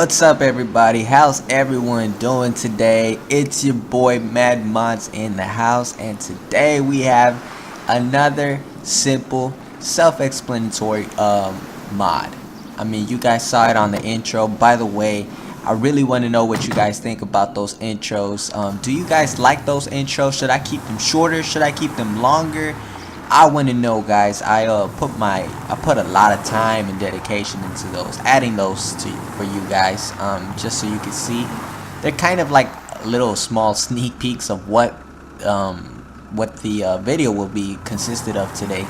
What's up, everybody? How's everyone doing today? It's your boy Mad Mods in the house, and today we have another simple self-explanatory mod. I mean, you guys saw it on the intro. By the way, I really want to know what you guys think about those intros. Do you guys like those intros? Should I keep them shorter? Should I keep them longer? I want to know, guys. I put a lot of time and dedication into those, adding those for you guys, just so you can see. They're kind of like little small sneak peeks of what the video will be consisted of today.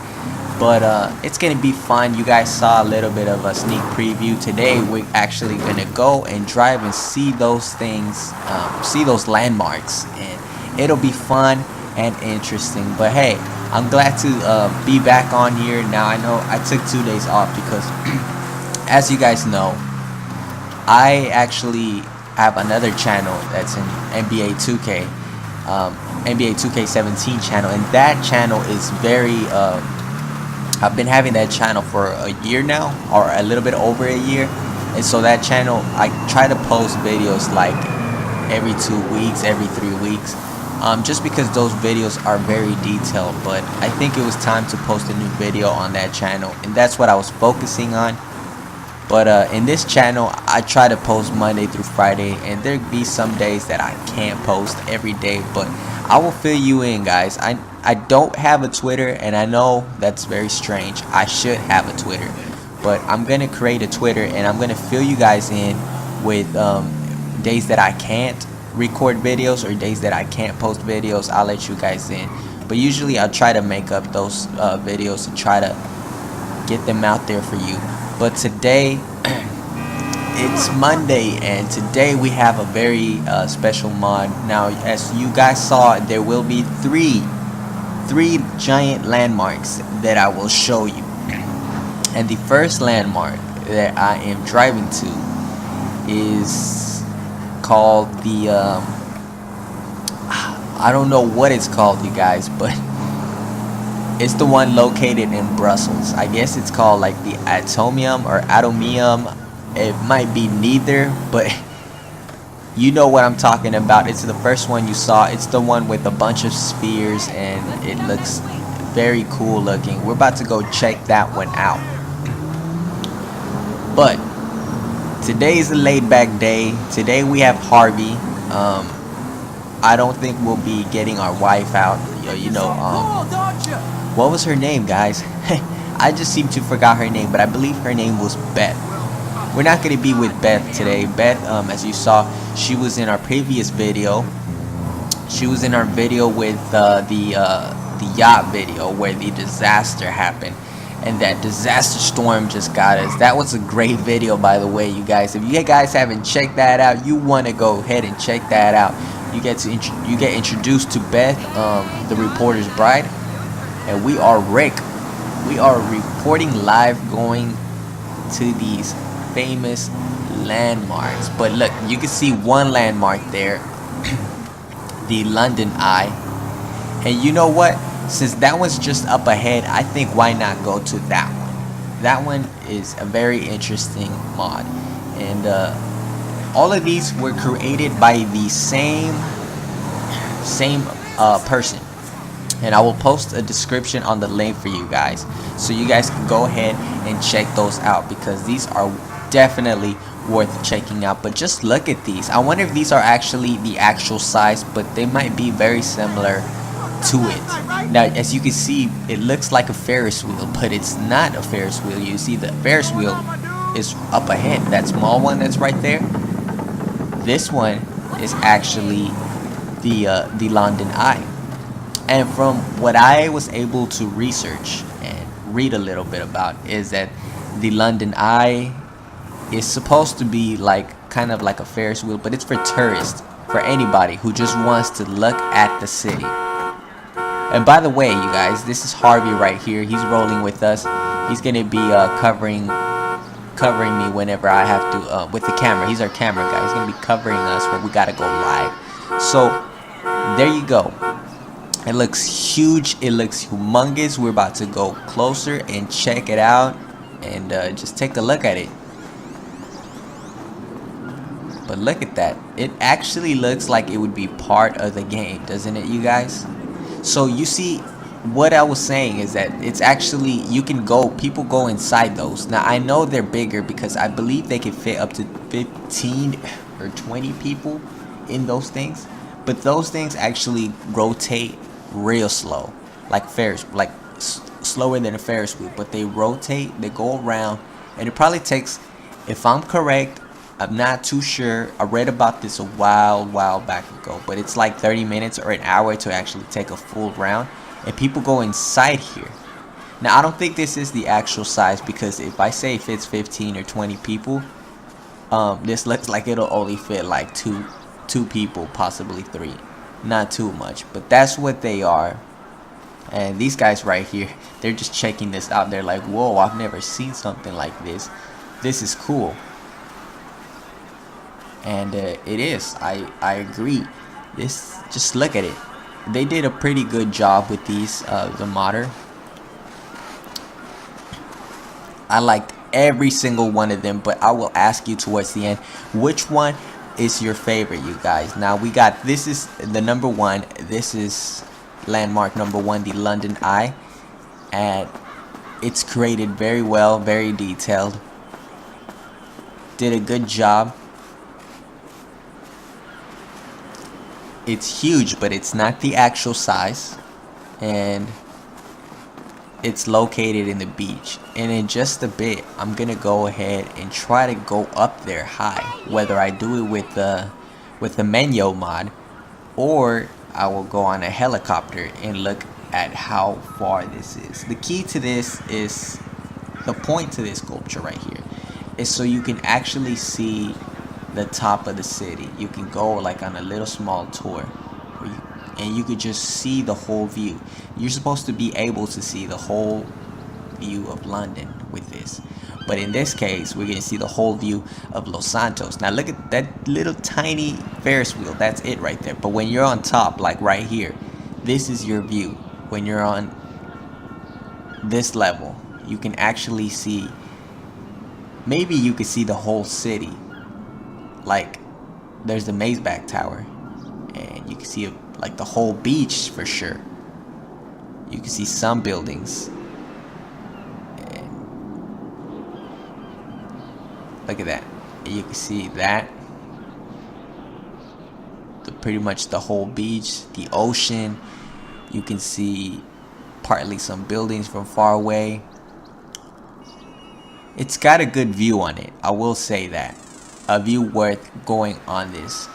But it's gonna be fun. You guys saw a little bit of a sneak preview. Today we're actually gonna go and drive and see those things, see those landmarks, and it'll be fun and interesting. But hey, I'm glad to be back on here now. I know I took 2 days off because as you guys know, I actually have another channel that's in NBA 2K, NBA 2K17 channel, and that channel is very I've been having that channel for a year now, or a little bit over a year. And so that channel, I try to post videos like every 2 weeks, every 3 weeks, just because those videos are very detailed. But I think it was time to post a new video on that channel, and that's what I was focusing on. But in this channel, I try to post Monday through Friday, and there be some days that I can't post every day, but I will fill you in, guys. I don't have a Twitter, and I know that's very strange. I should have a Twitter, but I'm gonna create a Twitter, and I'm gonna fill you guys in with days that I can't record videos or days that I can't post videos. I'll let you guys in, but usually I'll try to make up those videos and try to get them out there for you. But today it's Monday, and today we have a very special mod. Now, as you guys saw, there will be three giant landmarks that I will show you. And the first landmark that I am driving to is called the I don't know what it's called, you guys, but it's the one located in Brussels. I guess it's called like the Atomium or Atomium. It might be neither, but you know what I'm talking about. It's the first one you saw. It's the one with a bunch of spheres, and it looks very cool looking. We're about to go check that one out. But today is a laid back day. Today we have Harvey. I don't think we'll be getting our wife out. What was her name, guys? I just seem to forgot her name, but I believe her name was Beth. We're not going to be with Beth today. Beth, as you saw, she was in our previous video. She was in our video with the yacht video where the disaster happened, and that disaster storm just got us. That was a great video, by the way, you guys. If you guys haven't checked that out, you want to go ahead and check that out. You get introduced to Beth, the reporter's bride, and we are Rick. We are reporting live, going to these famous landmarks. But look, you can see one landmark there, the London Eye. And you know what, since that one's just up ahead, I think why not go to that one. That one is a very interesting mod, and all of these were created by the same person. And I will post a description on the link for you guys, so you guys can go ahead and check those out, because these are definitely worth checking out. But just look at these. I wonder if these are actually the actual size, but they might be very similar to it. Now, as you can see, it looks like a Ferris wheel, but it's not a Ferris wheel. You see the Ferris wheel is up ahead. That small one that's right there, this one is actually the London Eye. And from what I was able to research and read a little bit about, is that the London Eye is supposed to be like kind of like a Ferris wheel, but it's for tourists, for anybody who just wants to look at the city. And by the way, you guys, this is Harvey right here. He's rolling with us. He's gonna be covering me whenever I have to with the camera. He's our camera guy. He's gonna be covering us when we gotta go live. So there you go. It looks huge. It looks humongous. We're about to go closer and check it out, and just take a look at it. But look at that. It actually looks like it would be part of the game, doesn't it, you guys? So you see, what I was saying is that it's actually, you can go, people go inside those. Now I know they're bigger because I believe they can fit up to 15 or 20 people in those things. But those things actually rotate real slow, like slower than a Ferris wheel. But they rotate, they go around, and it probably takes, if I'm correct, I'm not too sure. I read about this a while back ago, but it's like 30 minutes or an hour to actually take a full round, and people go inside here. Now I don't think this is the actual size, because if I say it fits 15 or 20 people, this looks like it'll only fit like two people, possibly three, not too much. But that's what they are. And these guys right here, they're just checking this out. They're like, whoa, I've never seen something like this. This is cool. And it is. I agree. This, just look at it. They did a pretty good job with these, the modder. I liked every single one of them, but I will ask you towards the end, which one is your favorite, you guys? Now we got, this is the number one. This is landmark number one, the London Eye, and it's created very well, very detailed. Did a good job. It's huge, but it's not the actual size, and it's located in the beach. And in just a bit, I'm gonna go ahead and try to go up there high, whether I do it with the Menyo mod, or I will go on a helicopter and look at how far this is. The key to this is, the point to this sculpture right here is so you can actually see the top of the city. You can go like on a little small tour and you could just see the whole view. You're supposed to be able to see the whole view of London with this, but in this case we're gonna see the whole view of Los Santos. Now look at that little tiny Ferris wheel, that's it right there. But when you're on top, like right here, this is your view. When you're on this level, you can actually see, maybe you can see the whole city. Like there's the Mazeback Tower, and you can see like the whole beach for sure. You can see some buildings, and look at that. And you can see that, pretty much the whole beach, the ocean. You can see partly some buildings from far away. It's got a good view on it, I will say that. A view worth going on this,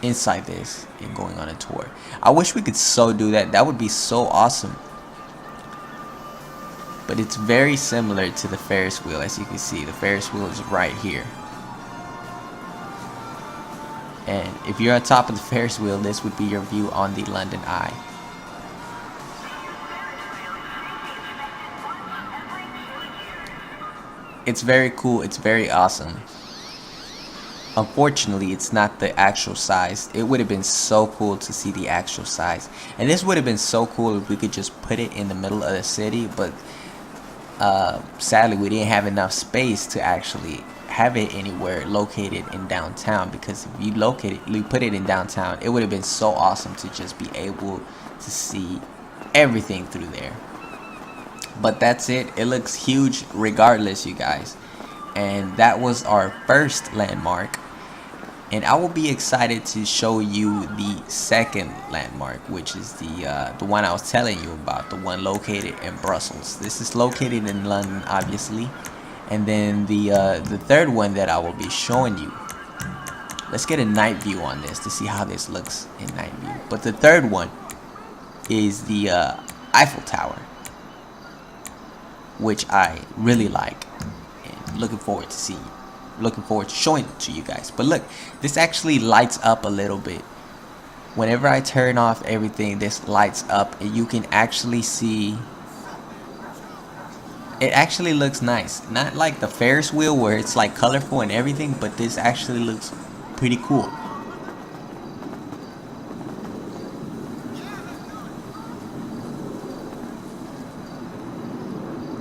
inside this, and going on a tour. I wish we could so do that. That would be so awesome. But it's very similar to the Ferris wheel. As you can see, the Ferris wheel is right here. And if you're on top of the Ferris wheel, this would be your view on the London Eye. It's very cool. It's very awesome. Unfortunately, it's not the actual size. It would have been so cool to see the actual size. And this would have been so cool if we could just put it in the middle of the city. But sadly, we didn't have enough space to actually have it anywhere located in downtown. Because if you put it in downtown, it would have been so awesome to just be able to see everything through there. But that's it. It looks huge regardless, you guys. And that was our first landmark. And I will be excited to show you the second landmark, which is the one I was telling you about, the one located in Brussels. This is located in London, obviously. And then the third one that I will be showing you. Let's get a night view on this to see how this looks in night view. But the third one is the Eiffel Tower, which I really like. Looking forward to showing it to you guys. But look, this actually lights up a little bit. Whenever I turn off everything, this lights up and you can actually see. It actually looks nice. Not like the Ferris wheel where it's like colorful and everything, but this actually looks pretty cool.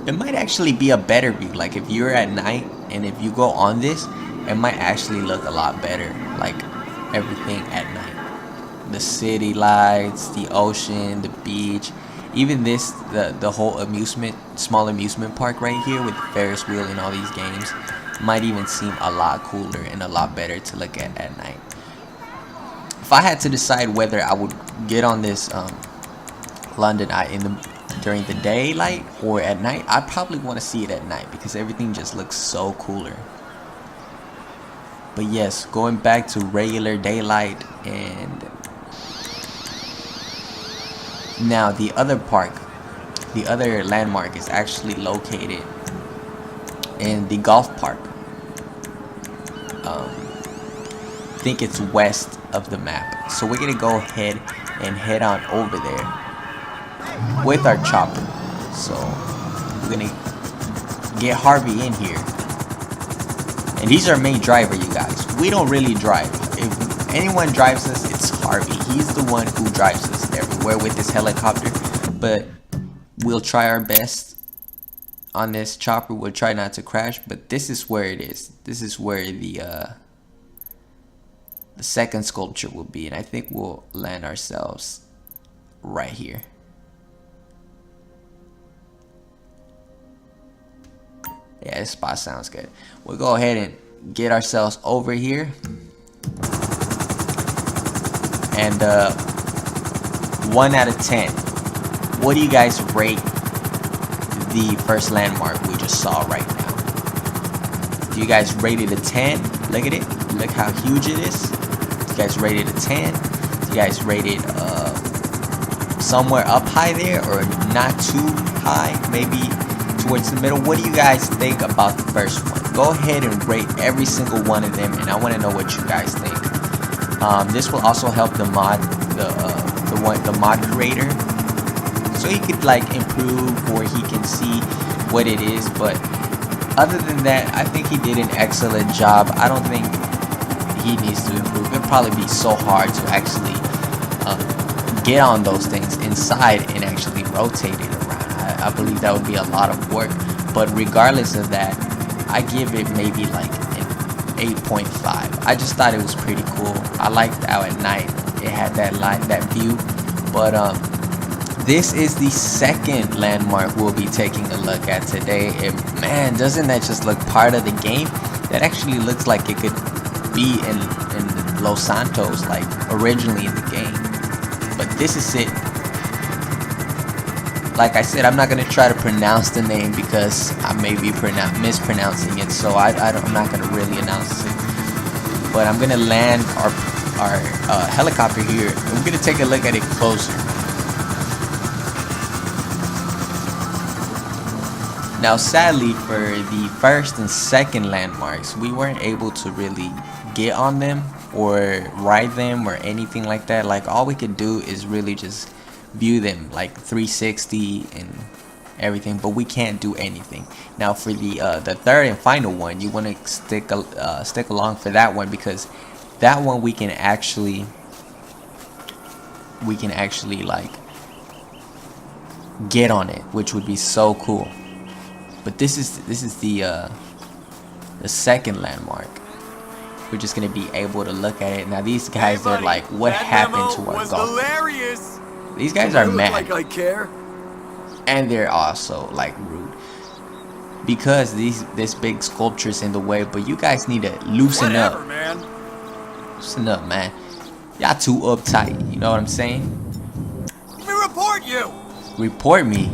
It might actually be a better view. Like if you're at night and if you go on this, it might actually look a lot better, like everything at night. The city lights, the ocean, the beach, even this, the whole small amusement park right here with the Ferris wheel and all these games might even seem a lot cooler and a lot better to look at night. If I had to decide whether I would get on this London Eye during the daylight or at night, I probably want to see it at night because everything just looks so cooler. But yes, going back to regular daylight, and now the other landmark is actually located in the golf park. I think it's west of the map. So we're gonna go ahead and head on over there with our chopper. So we're gonna get Harvey in here, and he's our main driver, you guys. We don't really drive. If anyone drives us, it's Harvey. He's the one who drives us everywhere with this helicopter, but we'll try our best on this chopper. We'll try not to crash, but this is where it is. This is where the second sculpture will be, and I think we'll land ourselves right here. Yeah, this spot sounds good. We'll go ahead and get ourselves over here, and 1 out of 10, what do you guys rate the first landmark we just saw right now? Do you guys rate it a 10? Look at it. Look how huge it is. Do you guys rate it a 10? Do you guys rate it somewhere up high there, or not too high, maybe towards the middle? What do you guys think about the first one? Go ahead and rate every single one of them, and I want to know what you guys think. This will also help the mod, the mod creator, so he could like improve, or he can see what it is. But other than that, I think he did an excellent job. I don't think he needs to improve. It'd probably be so hard to actually get on those things inside and actually rotate it around. I believe that would be a lot of work. But regardless of that, I give it maybe like an 8.5. I just thought it was pretty cool. I liked how at night it had that light, that view. But this is the second landmark we'll be taking a look at today, and man, doesn't that just look part of the game? That actually looks like it could be in Los Santos, like originally in the game. But this is it. Like I said, I'm not gonna try to pronounce the name because I may be mispronouncing it, so I'm not gonna really announce it. But I'm gonna land our helicopter here, and we're gonna take a look at it closer. Now, sadly, for the first and second landmarks, we weren't able to really get on them or ride them or anything like that. Like, all we could do is really just view them like 360 and everything, but we can't do anything. Now, for the third and final one, you want to stick along for that one, because that one we can actually like get on it, which would be so cool. But this is the second landmark. We're just gonna be able to look at it. Now these guys are like, what happened to our golf? Hilarious. These guys are mad, like I care. and they're also like rude because this big sculpture's in the way. But you guys need to loosen up, man. Loosen up, man. Y'all too uptight. You know what I'm saying? Let me report you. Report me.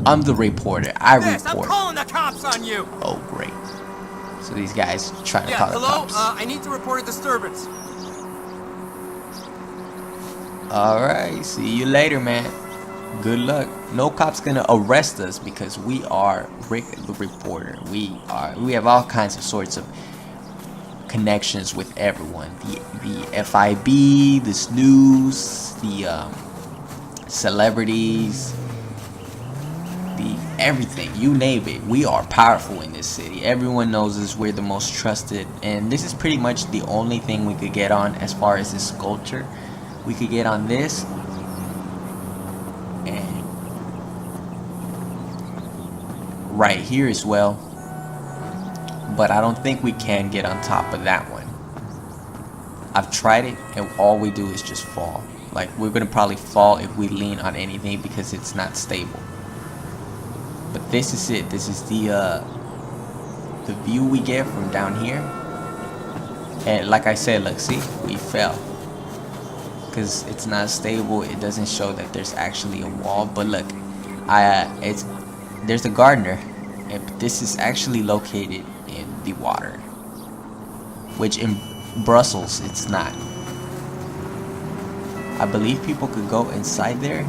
I'm the reporter. I I'm report. calling the cops on you. Oh, great. So these guys trying to call the cops. I need to report a disturbance. Alright, see you later, man. Good luck. No cop's gonna arrest us because we are Rick the reporter. We have all kinds of sorts of connections with everyone. The FIB, the snooze, the celebrities, everything, you name it. We are powerful in this city. Everyone knows us. We're the most trusted, and this is pretty much the only thing we could get on as far as this sculpture. We could get on this, and right here as well. but I don't think we can get on top of that one. I've tried it, and all we do is just fall. Like, we're gonna probably fall if we lean on anything because it's not stable. But this is it. This is the view we get from down here. And like I said, look, see, we fell because it's not stable. It doesn't show that there's actually a wall. But look, there's a gardener, and this is actually located in the water, which in Brussels it's not. I believe people could go inside there,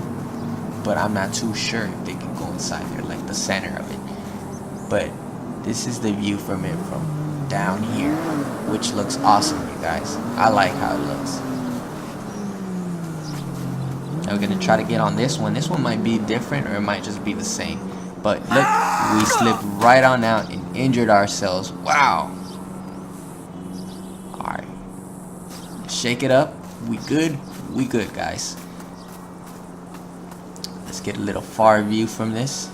but I'm not too sure if they can go inside there, like the center of it. But this is the view from it from down here, which looks awesome, you guys. I like how it looks. Now we're gonna try to get on this one. This one might be different, or it might just be the same. But look, we slipped right on out and injured ourselves. Wow. Alright. Shake it up. We good? We good, guys. Let's get a little far view from this.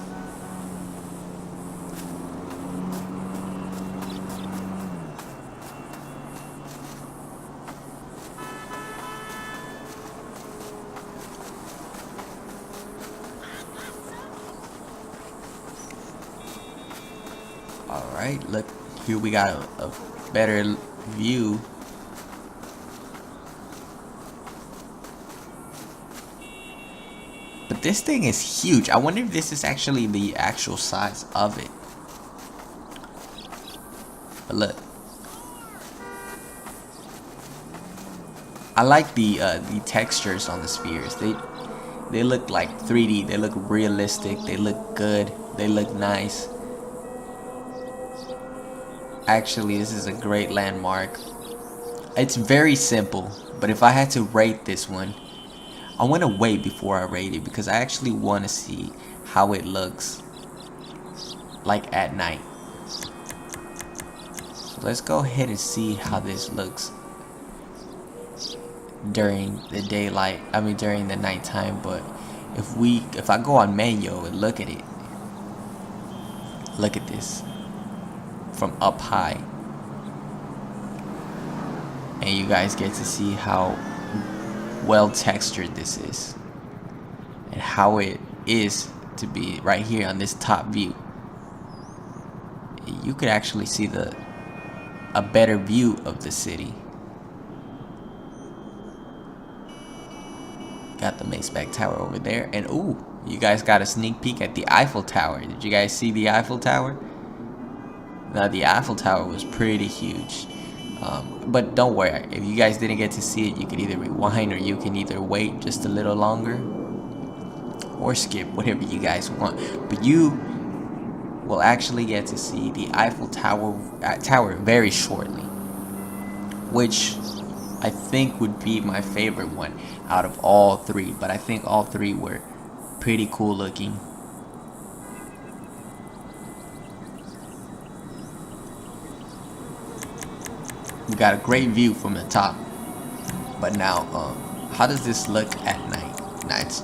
Alright, look, here we got a better view. But this thing is huge. I wonder if this is actually the actual size of it. But look, I like the textures on the spheres. They look like 3D. They look realistic. They look good. They look nice. Actually, this is a great landmark. It's very simple, but if I had to rate this one, I want to wait before I rate it because I actually want to see how it looks like at night. So let's go ahead and see how this looks during the daylight. I mean during the nighttime. But if I go on Mayo and look at it, look at this from up high, and you guys get to see how well textured this is and how it is to be right here on this top view. You could actually see a better view of the city. Got the Maceback Tower over there, and ooh, you guys got a sneak peek at the Eiffel Tower. Did you guys see the Eiffel Tower? Now the Eiffel Tower was pretty huge. But don't worry, if you guys didn't get to see it, you can either rewind or you can either wait just a little longer or skip, whatever you guys want. But you will actually get to see the Eiffel Tower very shortly, which I think would be my favorite one out of all three. But I think all three were pretty cool looking. We got a great view from the top. But now, how does this look at night?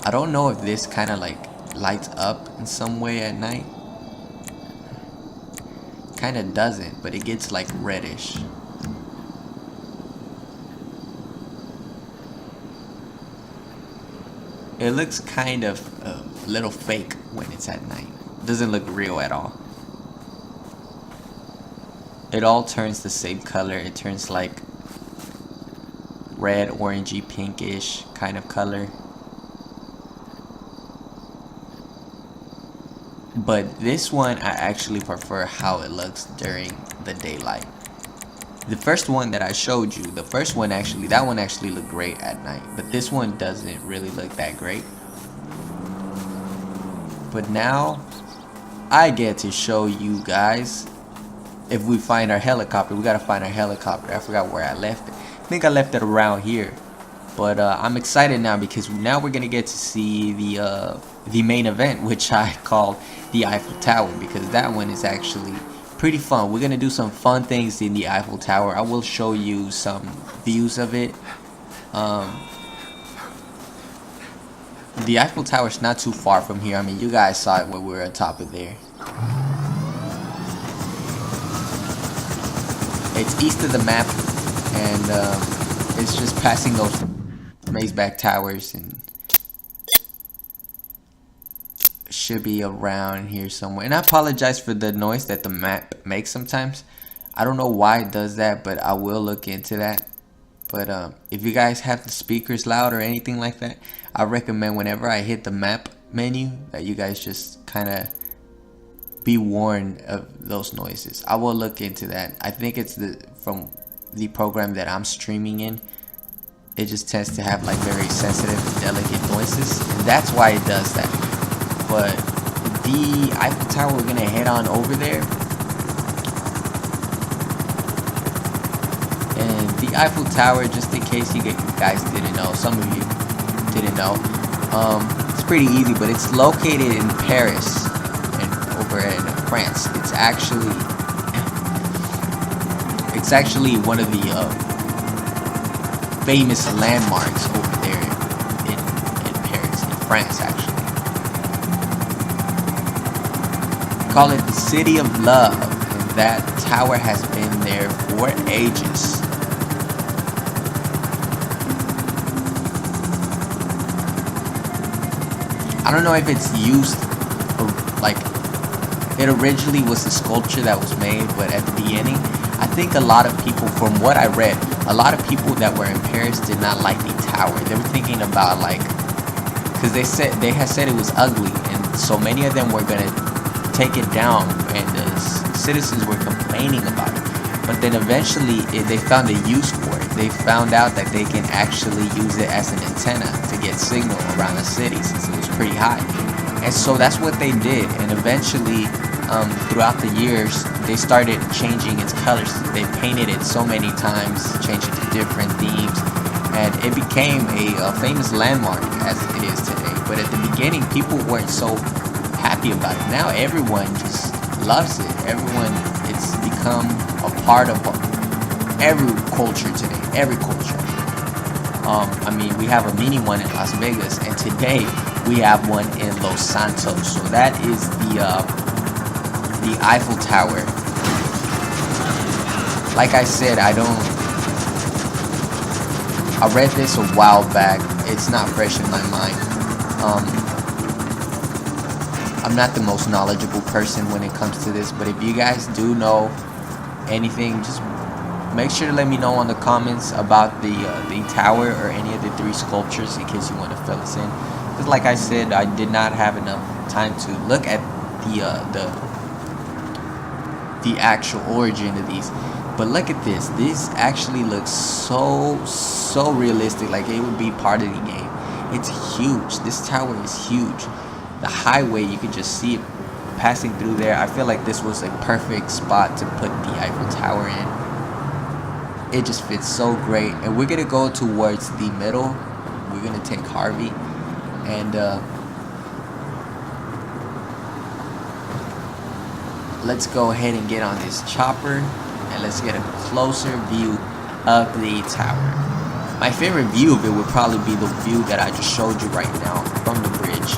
I don't know if this kind of like lights up in some way at night. Kind of doesn't, but it gets like reddish. It looks kind of a little fake when it's at night. It doesn't look real at all. It all turns the same color. It turns like red, orangey, pinkish kind of color. But this one, I actually prefer how it looks during the daylight. The first one that I showed you, that one actually looked great at night. But this one doesn't really look that great. But now, I get to show you guys. If we find our helicopter, we gotta find our helicopter. I forgot where I left it. I think I left it around here. But I'm excited now because now we're gonna get to see the main event, which I call the Eiffel Tower, because that one is actually pretty fun. We're gonna do some fun things in the Eiffel Tower. I will show you some views of it. The Eiffel Tower is not too far from here. I mean, you guys saw it when we were on top of there. It's east of the map, and it's just passing those maze-back towers, and should be around here somewhere. And I apologize for the noise that the map makes sometimes. I don't know why it does that, but I will look into that. But if you guys have the speakers loud or anything like that, I recommend whenever I hit the map menu that you guys just kind of be warned of those noises. I will look into that. I think it's from the program that I'm streaming in. It just tends to have like very sensitive, delicate noises, and that's why it does that. But the Eiffel Tower, we're gonna head on over there. And the Eiffel Tower, just in case you guys didn't know, some of you didn't know, it's pretty easy, but it's located in Paris and over in France. It's actually one of the famous landmarks over there in Paris, in France actually. Call it the City of Love, and that tower has been there for ages. I don't know if it's used, like, it originally was a sculpture that was made, but at the beginning, I think a lot of people, from what I read, a lot of people that were in Paris did not like the tower. They were thinking about, like, because they had said it was ugly, and so many of them were gonna take it down, and the citizens were complaining about it. But then eventually they found a use for it. They found out that they can actually use it as an antenna to get signal around the city since it was pretty high. And so that's what they did. And eventually, throughout the years, they started changing its colors. They painted it so many times, changed it to different themes, and it became a famous landmark as it is today. But at the beginning, people weren't so happy about it. Now everyone just loves it. It's become a part of every culture today. Every culture. I mean, we have a mini one in Las Vegas, and today we have one in Los Santos. So that is the Eiffel Tower. Like I said, I read this a while back. It's not fresh in my mind. I'm not the most knowledgeable person when it comes to this, but if you guys do know anything, just make sure to let me know on the comments about the tower or any of the three sculptures in case you want to fill us in. Because like I said, I did not have enough time to look at the actual origin of these. But look at this. This actually looks so realistic, like it would be part of the game. It's huge. This tower is huge. The highway, you can just see it passing through there. I feel like this was a perfect spot to put the Eiffel Tower in. It just fits so great. And we're gonna go towards the middle. We're gonna take Harvey, and let's go ahead and get on this chopper, and let's get a closer view of the tower. My favorite view of it would probably be the view that I just showed you right now from the bridge.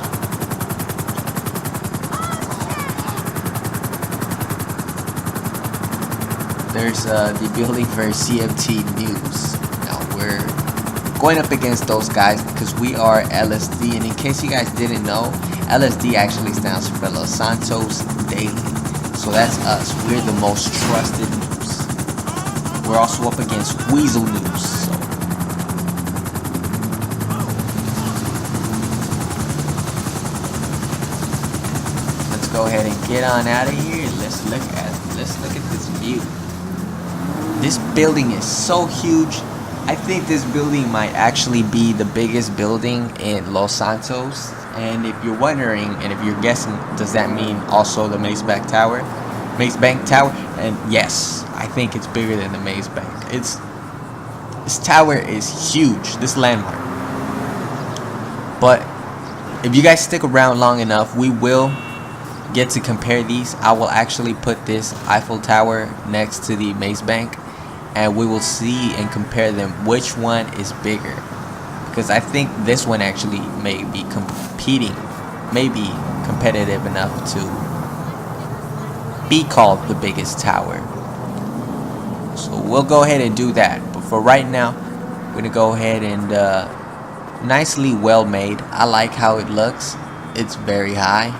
There's the building for CMT News. Now we're going up against those guys because we are LSD, and in case you guys didn't know, LSD actually stands for Los Santos Daily. So that's us. We're the most trusted news. We're also up against Weasel News. So let's go ahead and get on out of here. Let's look at this view. This building is so huge. I think this building might actually be the biggest building in Los Santos. And if you're wondering, and if you're guessing, does that mean also the Maze Bank Tower? And yes, I think it's bigger than the Maze Bank. This tower is huge, this landmark. But if you guys stick around long enough, we will get to compare these. I will actually put this Eiffel Tower next to the Maze Bank, and we will see and compare them which one is bigger, because I think this one actually may be competitive enough to be called the biggest tower. So So we'll go ahead and do that. But for right now, we're gonna go ahead and nicely well made. I like how it looks. It's very high.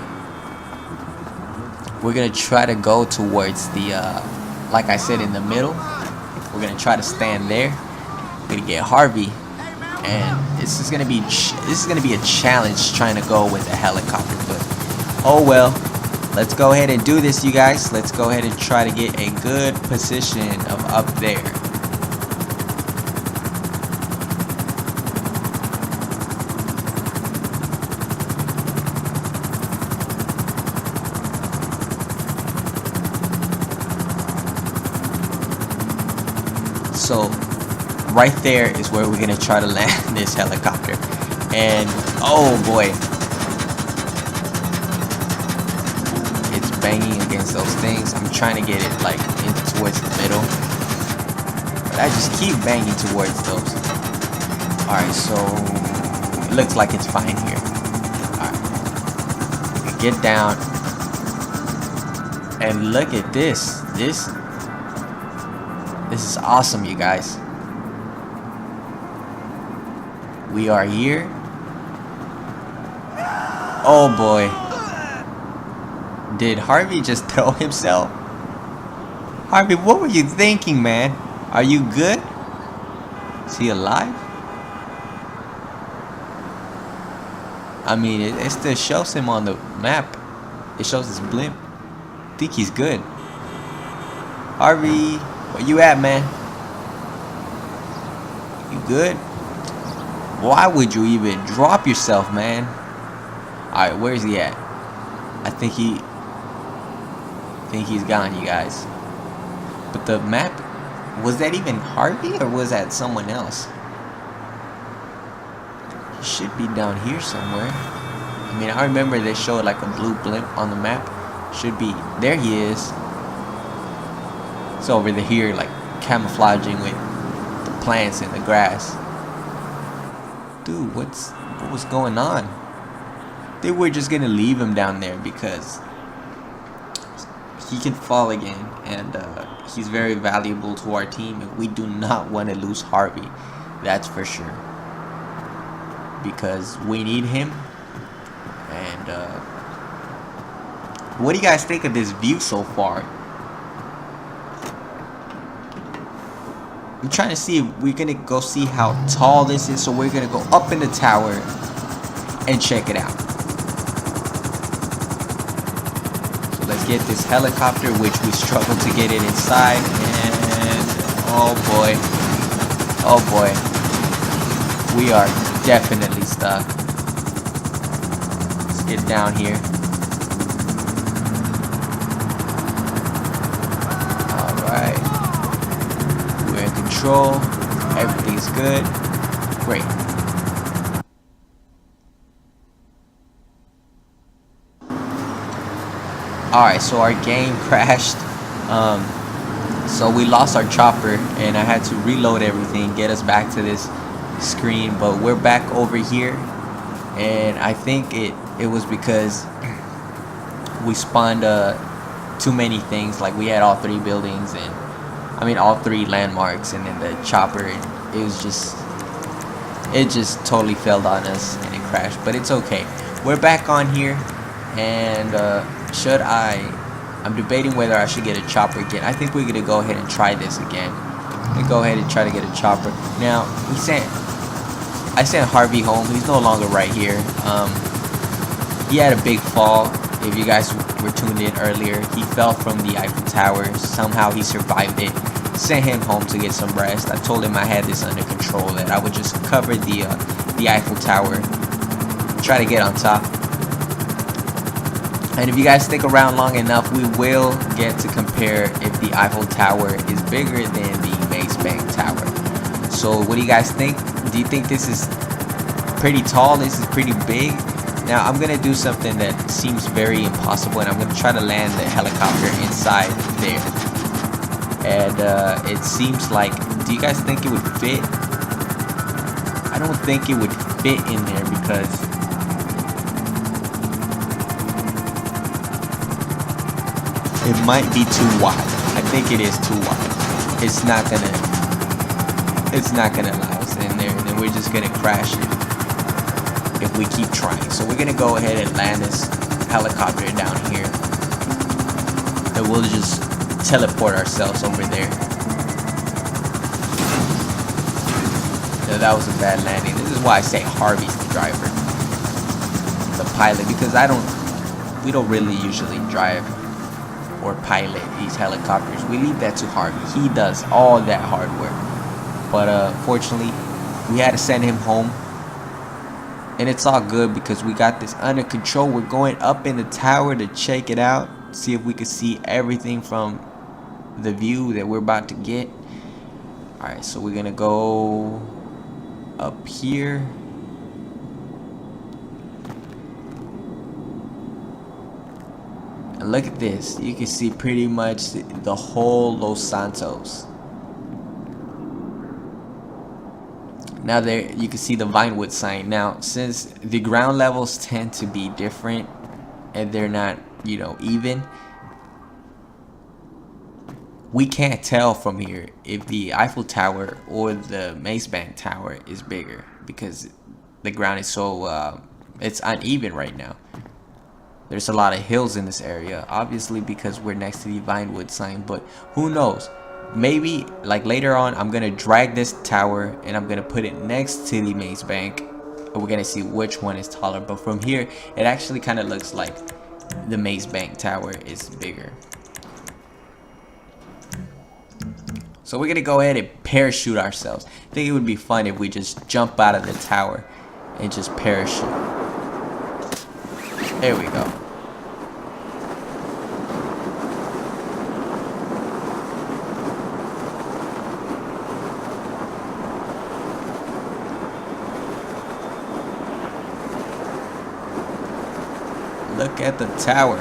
We're gonna try to go towards the like I said, in the middle. We're gonna try to stand there. We're gonna get Harvey, and this is gonna be a challenge trying to go with a helicopter. But oh well, let's go ahead and do this, you guys. Let's go ahead and try to get a good position of up there. So right there is where we're gonna try to land this helicopter. And oh boy, it's banging against those things. I'm trying to get it like in towards the middle, but I just keep banging towards those. Alright, so it looks like it's fine here. Alright, get down and look at this. This is awesome, you guys. We are here. Oh boy. Did Harvey just throw himself? Harvey, what were you thinking, man? Are you good? Is he alive? I mean, it still shows him on the map. It shows his blimp. I think he's good. Harvey, where you at, man? You good? Why would you even drop yourself, man? Alright, where's he at? I think he's gone, you guys. But the map, was that even Harvey or was that someone else? He should be down here somewhere. I mean, I remember they showed like a blue blimp on the map. Should be, there he is. It's over here, like camouflaging with the plants and the grass. Dude, what was going on? They were just gonna leave him down there because he can fall again, and he's very valuable to our team, and we do not want to lose Harvey. That's for sure, because we need him. And what do you guys think of this view so far? I'm trying to see if we're gonna go see how tall this is, so we're gonna go up in the tower and check it out. So let's get this helicopter, which we struggled to get it inside, and oh boy, we are definitely stuck. Let's get down here. Control, everything's good. Great. Alright, so our game crashed. So we lost our chopper, and I had to reload everything, get us back to this screen. But we're back over here, and I think it was because we spawned too many things. Like we had all three buildings, and I mean all three landmarks, and then the chopper, it just totally failed on us and it crashed. But it's okay, we're back on here. And I'm debating whether I should get a chopper again. I think we're gonna go ahead and try this again. And go ahead and try to get a chopper. Now I sent Harvey home. He's no longer right here. He had a big fall. If you guys were tuned in earlier, he fell from the Eiffel Tower. Somehow he survived it. Sent him home to get some rest. I told him I had this under control, that I would just cover the Eiffel Tower, try to get on top. And if you guys stick around long enough, we will get to compare if the Eiffel Tower is bigger than the Maze Bank Tower. So what do you guys think? Do you think this is pretty tall? This is pretty big? Now I'm gonna do something that seems very impossible, and I'm gonna try to land the helicopter inside there. And it seems like, do you guys think it would fit? I don't think it would fit in there because it might be too wide. I think it is too wide. it's not gonna allow us in there, and then we're just gonna crash it if we keep trying. So we're gonna go ahead and land this helicopter down here, and we'll just teleport ourselves over there. No, that was a bad landing. This is why I say Harvey's the driver, the pilot, because we don't really usually drive or pilot these helicopters. We leave that to Harvey. He does all that hard work. But fortunately, we had to send him home. And it's all good because we got this under control. We're going up in the tower to check it out. See if we can see everything from the view that we're about to get. Alright, so we're going to go up here. And look at this. You can see pretty much the whole Los Santos. Now there you can see the Vinewood sign. Now since the ground levels tend to be different and they're not, you know, even, we can't tell from here if the Eiffel Tower or the Maze Bank Tower is bigger because the ground is so it's uneven right now. There's a lot of hills in this area, obviously because we're next to the Vinewood sign, but who knows? Maybe like later on I'm gonna drag this tower and I'm gonna put it next to the Maze Bank and we're gonna see which one is taller. But from here it actually kind of looks like the Maze Bank Tower is bigger. So we're gonna go ahead and parachute ourselves. I think it would be fun if we just jump out of the tower and just parachute. There we go. Look at the tower.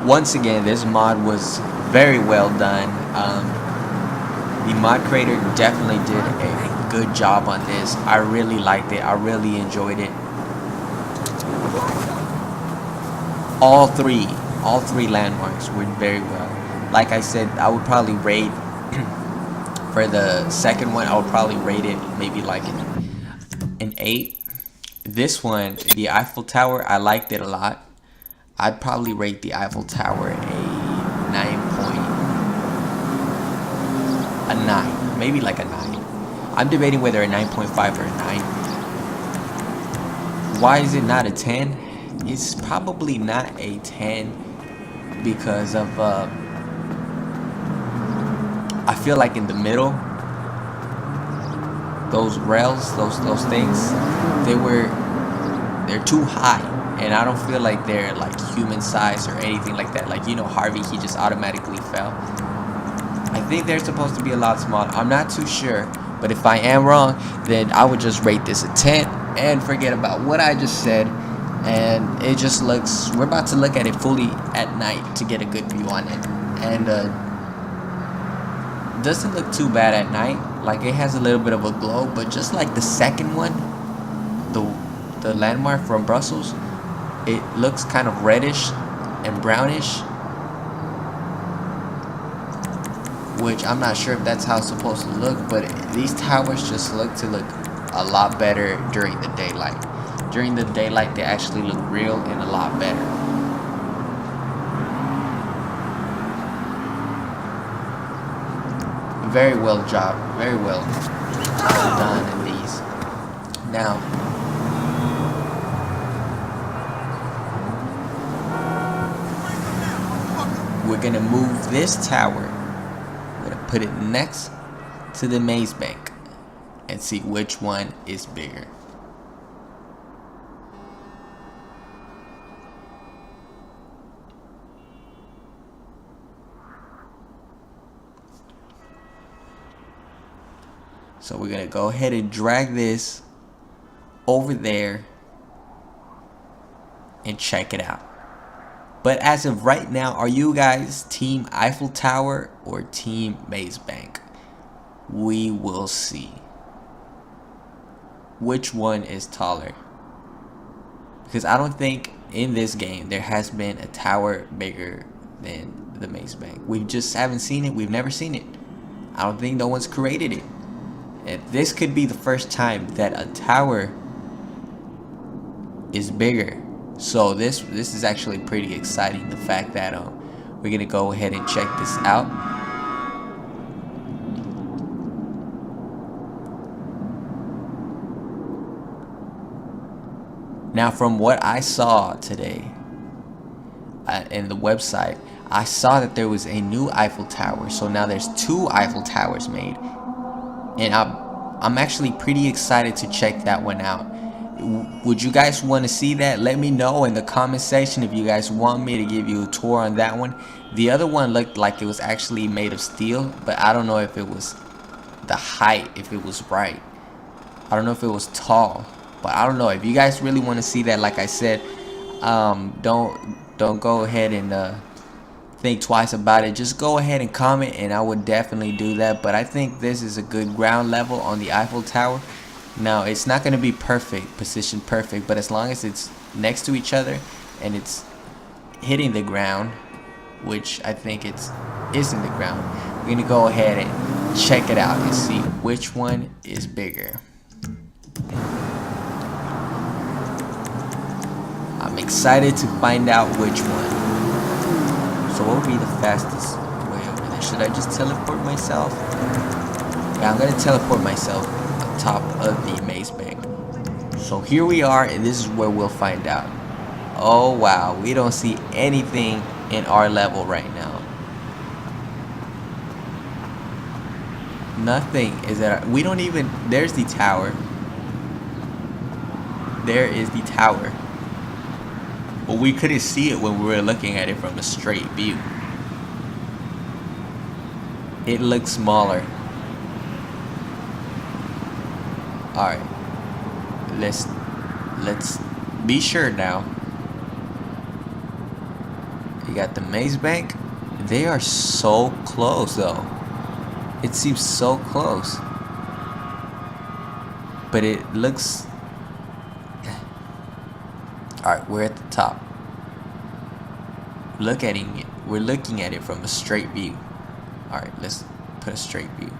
Once again, this mod was very well done. The mod creator definitely did a good job on this. I really liked it. I really enjoyed it. All three landmarks were very well. Like I said, I would probably rate for the second one, I would probably rate it maybe like an 8. This one, the Eiffel Tower, I liked it a lot. I'd probably rate the Eiffel Tower a 9, maybe like a 9. I'm debating whether a 9.5 or a 9. Why is it not a 10? It's probably not a 10 because of I feel like in the middle, those rails, those things, they're too high, and I don't feel like they're like human size or anything like that. Like, you know, Harvey, he just automatically fell. I think they're supposed to be a lot smaller. I'm not too sure, but if I am wrong, then I would just rate this a 10 and forget about what I just said. And it just looks, we're about to look at it fully at night to get a good view on it. And doesn't look too bad at night. Like, it has a little bit of a glow, but just like the second one, the landmark from Brussels, it looks kind of reddish and brownish, which I'm not sure if that's how it's supposed to look, but these towers just look a lot better during the daylight. During the daylight, they actually look real and a lot better. Very well done in these. Now, we're gonna move this tower. We're gonna put it next to the Maze Bank and see which one is bigger. So we're gonna go ahead and drag this over there and check it out. But as of right now, are you guys team Eiffel Tower or team Maze Bank? We will see. Which one is taller? because I don't think in this game there has been a tower bigger than the Maze Bank. We just haven't seen it. We've never seen it. I don't think no one's created it. And this could be the first time that a tower is bigger. So this is actually pretty exciting. The fact that we're gonna go ahead and check this out. Now, from what I saw today in the website, I saw that there was a new Eiffel Tower. So now there's 2 Eiffel Towers made, and I'm actually pretty excited to check that one out. Would you guys want to see that? Let me know in the comment section if you guys want me to give you a tour on that one. The other one looked like it was actually made of steel, but I don't know if it was the height, if it was right. I don't know if it was tall, but I don't know. If you guys really want to see that, like I said, don't go ahead and think twice about it. Just go ahead and comment, and I would definitely do that. But I think this is a good ground level on the Eiffel Tower. Now, it's not going to be perfect, position perfect, but as long as it's next to each other and it's hitting the ground, which I think is in the ground, we're going to go ahead and check it out and see which one is bigger. I'm excited to find out which one. So what would be the fastest way over there? Should I just teleport myself? Yeah, I'm going to teleport myself on top of the Maze Bank. So here we are, and this is where we'll find out. Oh wow, we don't see anything in our level right now. Nothing is at we don't even, there's the tower. There is the tower. But we couldn't see it when we were looking at it from a straight view. It looks smaller. Alright. Let's be sure now. You got the Maze Bank. They are so close though. It seems so close. But it looks... Alright, we're at the top. We're looking at it from a straight view. Alright, let's put a straight view.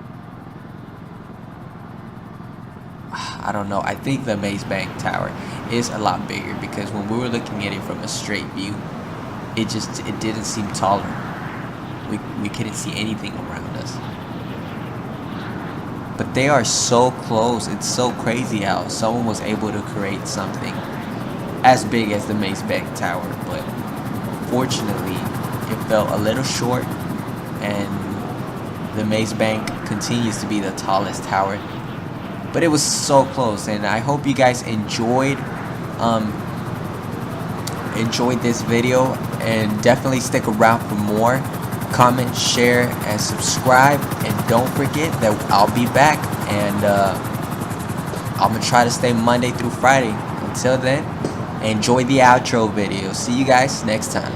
I don't know. I think the Maze Bank Tower is a lot bigger, because when we were looking at it from a straight view, it didn't seem taller. We couldn't see anything around us. But they are so close. It's so crazy how someone was able to create something as big as the Maze Bank Tower, but fortunately it fell a little short, and the Maze Bank continues to be the tallest tower. But it was so close, and I hope you guys enjoyed this video, and definitely stick around for more. Comment, share, and subscribe, and don't forget that I'll be back, and I'm gonna try to stay Monday through Friday. Until then, enjoy the outro video. See you guys next time.